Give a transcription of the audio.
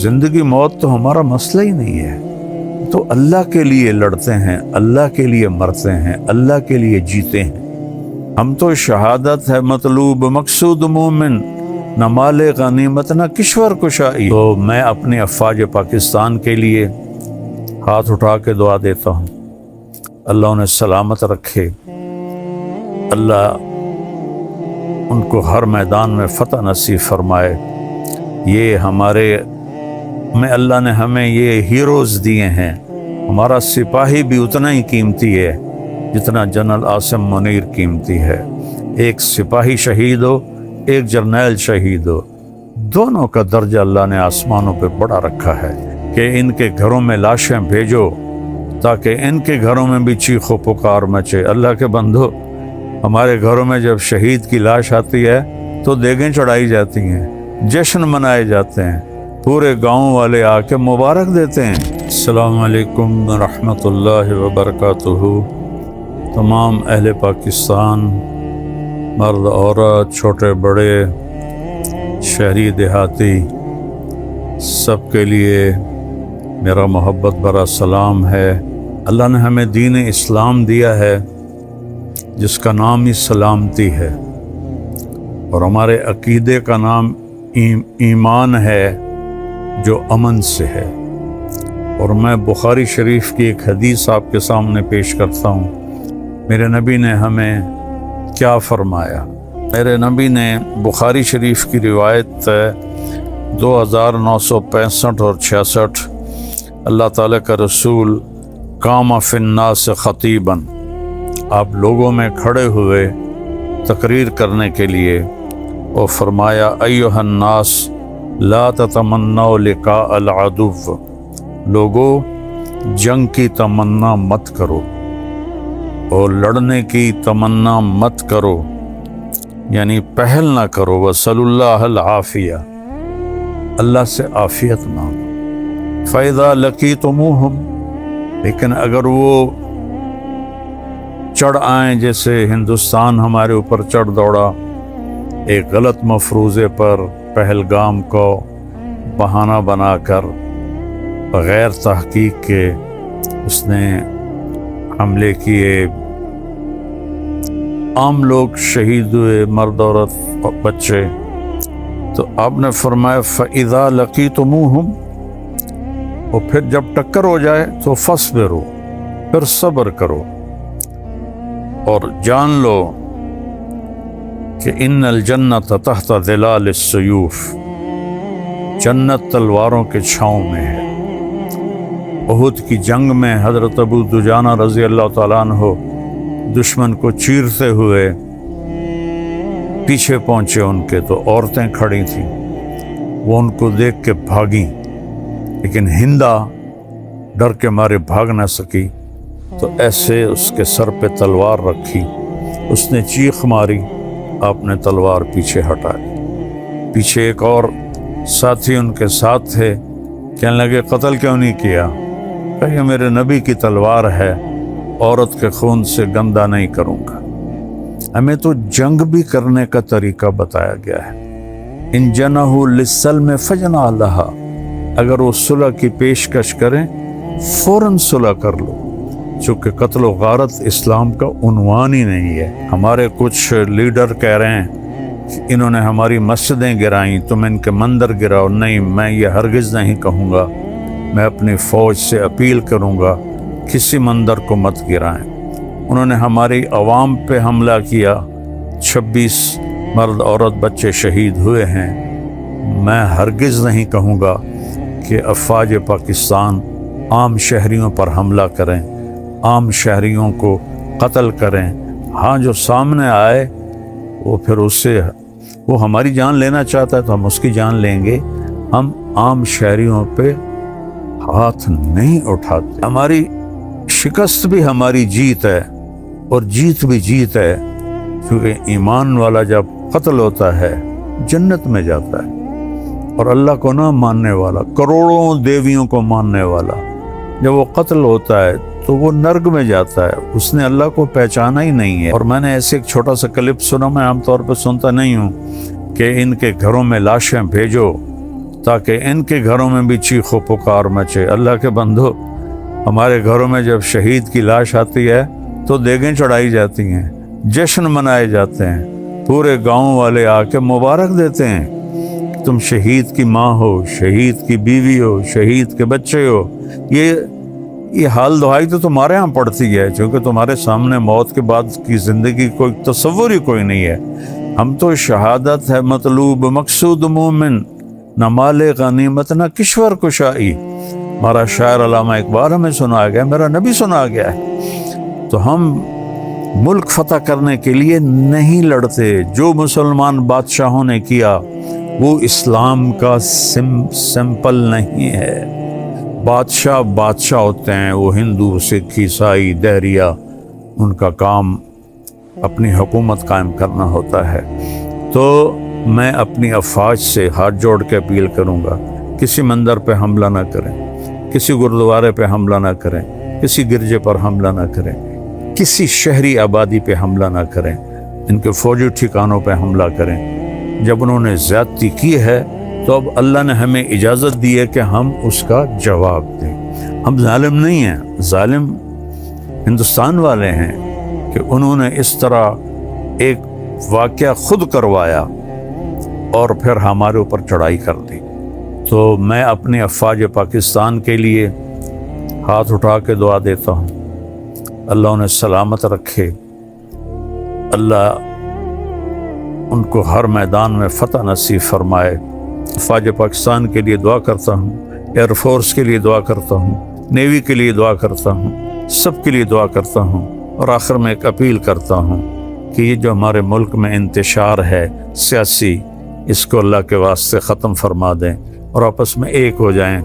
زندگی موت تو ہمارا مسئلہ ہی نہیں ہے، تو اللہ کے لیے لڑتے ہیں، اللہ کے لیے مرتے ہیں، اللہ کے لیے جیتے ہیں۔ ہم تو شہادت ہے مطلوب مقصود مومن، نہ مال غنیمت نہ کشور کشائی۔ تو میں اپنے افواج پاکستان کے لیے ہاتھ اٹھا کے دعا دیتا ہوں، اللہ انہیں سلامت رکھے، اللہ ان کو ہر میدان میں فتح نصیب فرمائے۔ یہ اللہ نے ہمیں یہ ہیروز دیے ہیں، ہمارا سپاہی بھی اتنا ہی قیمتی ہے جتنا جنرل عاصم منیر قیمتی ہے۔ ایک سپاہی شہید ہو، ایک جرنیل شہید ہو، دونوں کا درجہ اللہ نے آسمانوں پہ بڑا رکھا ہے کہ ان کے گھروں میں لاشیں بھیجو تاکہ ان کے گھروں میں بھی چیخ و پکار مچے۔ اللہ کے بندو، ہمارے گھروں میں جب شہید کی لاش آتی ہے تو دیگیں چڑھائی جاتی ہیں، جشن منائے جاتے ہیں، پورے گاؤں والے آ کے مبارک دیتے ہیں۔ السلام علیکم ورحمۃ اللہ وبرکاتہ۔ تمام اہل پاکستان، مرد عورت، چھوٹے بڑے، شہری دیہاتی، سب کے لیے میرا محبت بھرا سلام ہے۔ اللہ نے ہمیں دین اسلام دیا ہے جس کا نام ہی سلامتی ہے، اور ہمارے عقیدے کا نام ایمان ہے جو امن سے ہے۔ اور میں بخاری شریف کی ایک حدیث آپ کے سامنے پیش کرتا ہوں۔ میرے نبی نے ہمیں کیا فرمایا؟ میرے نبی نے بخاری شریف کی روایت 2965 اور 66، اللہ تعالیٰ کا رسول قام فی الناس خطیباً، آپ لوگوں میں کھڑے ہوئے تقریر کرنے کے لیے، اور فرمایا ایھا الناس لا تتمنوا لقاء العدو، لوگو جنگ کی تمنا مت کرو اور لڑنے کی تمنا مت کرو، یعنی پہل نہ کرو۔ وصلی اللہ العافیہ، اللہ سے عافیت مانگو۔ فَإِذَا لَقِيتُمُوهُمْ، لیکن اگر وہ چڑھ آئیں، جیسے ہندوستان ہمارے اوپر چڑھ دوڑا ایک غلط مفروضے پر، پہلگام کو بہانہ بنا کر بغیر تحقیق کے اس نے حملے کیے، عام لوگ شہید ہوئے، مرد عورت بچے، تو آپ نے فرمایا فَإِذَا لَقِيتُمُوهُمْ، اور پھر جب ٹکر ہو جائے تو فَاصْبِرُوا، پھر صبر کرو، اور جان لو کہ ان الجنت تحت ظلال السیوف، جنت تلواروں کے چھاؤں میں ہے۔ احد کی جنگ میں حضرت ابو دجانہ رضی اللہ تعالیٰ عنہ دشمن کو چیرتے ہوئے پیچھے پہنچے ان کے، تو عورتیں کھڑی تھیں، وہ ان کو دیکھ کے بھاگیں، لیکن ہندا ڈر کے مارے بھاگ نہ سکی، تو ایسے اس کے سر پہ تلوار رکھی، اس نے چیخ ماری، آپ نے تلوار پیچھے ہٹائی۔ پیچھے ایک اور ساتھی ان کے ساتھ تھے، کہنے لگے قتل کیوں نہیں کیا؟ کہ یہ میرے نبی کی تلوار ہے، عورت کے خون سے گندہ نہیں کروں گا۔ ہمیں تو جنگ بھی کرنے کا طریقہ بتایا گیا ہے۔ ان جنحوا للسلم فاجنح لہا، اگر وہ صلح کی پیشکش کریں فوراً صلح کر لو، چونکہ قتل و غارت اسلام کا عنوان ہی نہیں ہے۔ ہمارے کچھ لیڈر کہہ رہے ہیں کہ انہوں نے ہماری مسجدیں گرائیں، تم ان کے مندر گراؤ۔ نہیں، میں یہ ہرگز نہیں کہوں گا، میں اپنی فوج سے اپیل کروں گا کسی مندر کو مت گرائیں۔ انہوں نے ہماری عوام پہ حملہ کیا، 26 مرد عورت بچے شہید ہوئے ہیں۔ میں ہرگز نہیں کہوں گا کہ افواج پاکستان عام شہریوں پر حملہ کریں، عام شہریوں کو قتل کریں۔ ہاں، جو سامنے آئے وہ پھر وہ ہماری جان لینا چاہتا ہے تو ہم اس کی جان لیں گے، ہم عام شہریوں پہ ہاتھ نہیں اٹھاتے۔ ہماری شکست بھی ہماری جیت ہے، اور جیت بھی جیت ہے، کیونکہ ایمان والا جب قتل ہوتا ہے جنت میں جاتا ہے، اور اللہ کو نہ ماننے والا، کروڑوں دیویوں کو ماننے والا، جب وہ قتل ہوتا ہے تو وہ نرگ میں جاتا ہے، اس نے اللہ کو پہچانا ہی نہیں ہے۔ اور میں نے ایسے ایک چھوٹا سا کلپ سنا، میں عام طور پہ سنتا نہیں ہوں، کہ ان کے گھروں میں لاشیں بھیجو تاکہ ان کے گھروں میں بھی چیخ و پکار مچے۔ اللہ کے بندو، ہمارے گھروں میں جب شہید کی لاش آتی ہے تو دیگیں چڑھائی جاتی ہیں، جشن منائے جاتے ہیں، پورے گاؤں والے آ کے مبارک دیتے ہیں، تم شہید کی ماں ہو، شہید کی بیوی ہو، شہید کے بچے ہو۔ یہ حال دعائی تو تمہارے ہاں پڑتی ہے، چونکہ تمہارے سامنے موت کے بعد کی زندگی کوئی تصور ہی کوئی نہیں ہے۔ ہم تو شہادت ہے مطلوب مقصود مومن، نہ مال غنیمت نہ کشور کشائی۔ ہمارا شاعر علامہ اقبال ہمیں سنا گیا، میرا نبی سنا گیا ہے۔ تو ہم ملک فتح کرنے کے لیے نہیں لڑتے۔ جو مسلمان بادشاہوں نے کیا وہ اسلام کا سمپل نہیں ہے۔ بادشاہ ہوتے ہیں، وہ ہندو، سکھ، عیسائی، دہریہ، ان کا کام اپنی حکومت قائم کرنا ہوتا ہے۔ تو میں اپنی افواج سے ہاتھ جوڑ کے اپیل کروں گا، کسی مندر پہ حملہ نہ کریں، کسی گردوارے پہ حملہ نہ کریں، کسی گرجے پر حملہ نہ کریں، کسی شہری آبادی پہ حملہ نہ کریں، ان کے فوجی ٹھکانوں پہ حملہ کریں۔ جب انہوں نے زیادتی کی ہے تو اب اللہ نے ہمیں اجازت دی ہے کہ ہم اس کا جواب دیں۔ ہم ظالم نہیں ہیں، ظالم ہندوستان والے ہیں کہ انہوں نے اس طرح ایک واقعہ خود کروایا اور پھر ہمارے اوپر چڑھائی کر دی۔ تو میں اپنی افواج پاکستان کے لیے ہاتھ اٹھا کے دعا دیتا ہوں، اللہ انہیں سلامت رکھے، اللہ ان کو ہر میدان میں فتح نصیب فرمائے۔ افواج پاکستان کے لیے دعا کرتا ہوں، ایئر فورس کے لیے دعا کرتا ہوں، نیوی کے لیے دعا کرتا ہوں، سب کے لیے دعا کرتا ہوں۔ اور آخر میں ایک اپیل کرتا ہوں کہ یہ جو ہمارے ملک میں انتشار ہے سیاسی، اس کو اللہ کے واسطے ختم فرما دیں اور آپس میں ایک ہو جائیں۔